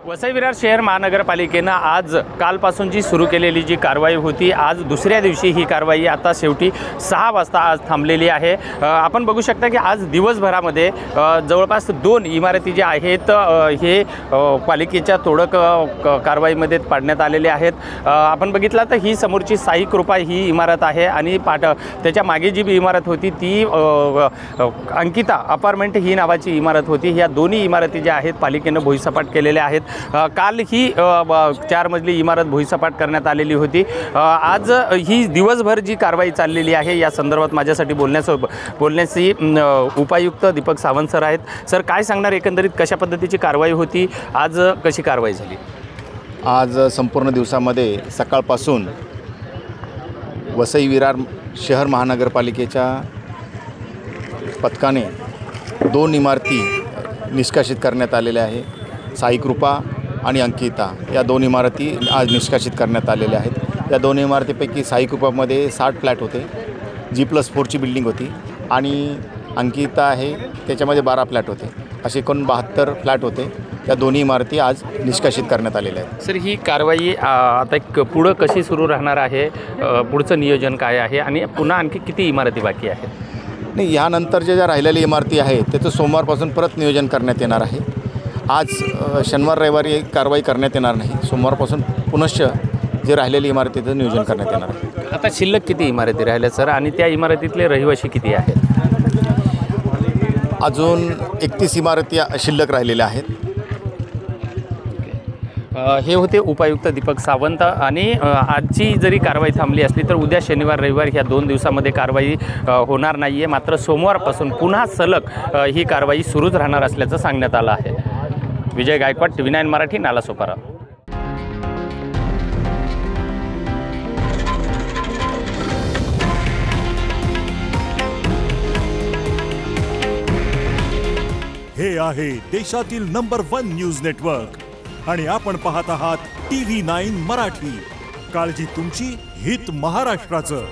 वसई विरार शहर महानगरपालिकेनं आज कालपासून जी सुरू केलेली जी कारवाई होती, आज दुसऱ्या दिवशी ही कारवाई आता शेवटी 6 वाजता आज थांबलेली आहे। आपण बघू शकता की आज दिवसभरामध्ये जवळपास 2 इमारती ज्या आहेत हे पालिकेच्या तोडक कारवाईमध्ये पाडण्यात आलेले आहेत। आपण बघितलं तर ही समोरची साई कृपा ही इमारत आहे आणि त्याच्या मागे जी इमारत होती ती अंकिता अपार्टमेंट ही नावाची इमारत होती। ह्या दोन्ही इमारती ज्या आहेत पालिकेनं भुईसपाट केलेल्या आहेत। काल ही 4 मजली इमारत भुईसपाट करण्यात आलेली होती। आज ही दिवसभर जी कारवाई चाललेली आहे या संदर्भात माझ्यासाठी बोलण्याची उपायुक्त दीपक सावंत सर आहेत। सर, काय सांगणार एकंदरीत कशा पद्धतीची कारवाई होती, आज कशी कारवाई झाली? आज संपूर्ण दिवसामध्ये सकाळपासून वसई विरार शहर महानगरपालिकेच्या पथकाने 2 इमारती निष्कासित करण्यात आलेल्या आहे। साई कृपा आणि अंकिता या 2 इमारती आज निष्कासित करण्यात आलेल्या आहेत। या 2 इमारतीपैकी साई कृपामध्ये 60 फ्लॅट होते, G+4 ची बिल्डिंग होती आणि अंकिता आहे त्याच्यामध्ये 12 फ्लॅट होते, असे एकूण 72 फ्लॅट होते। या दोन्ही इमारती आज निष्कासित करण्यात आलेल्या आहेत। सर, ही कारवाई आता पुढं कशी सुरू राहणार आहे, पुढचं नियोजन काय आहे आणि पुन्हा आणखी किती इमारती बाकी आहेत? नाही, यानंतरच्या ज्या राहिलेल्या इमारती आहेत त्याचं सोमवारपासून परत नियोजन करण्यात येणार आहे। आज शनिवार रविवारी कारवाई करण्यात येणार नाही, सोमवारपासून पुनश्च जे राहिलेली इमारतीचं नियोजन करण्यात येणार आहे। आता शिल्लक किती इमारती राहिल्या सर, आणि त्या इमारतीतले रहिवासी किती आहेत? अजून 31 इमारती शिल्लक राहिलेल्या आहेत। हे होते उपायुक्त दीपक सावंत। आणि आजची जरी कारवाई थांबली असली तर उद्या शनिवार रविवार ह्या 2 दिवसामध्ये कारवाई होणार नाही आहे, मात्र सोमवारपासून पुन्हा सलग ही कारवाई सुरूच राहणार असल्याचं सांगण्यात आलं आहे। विजय गायकवाड, TV9 मराठी, नालासोपारा। हे आहे देशातील नंबर 1 न्यूज नेटवर्क आणि आपण पाहत आहात TV9 मराठी। काळजी तुमची, हित महाराष्ट्राचं।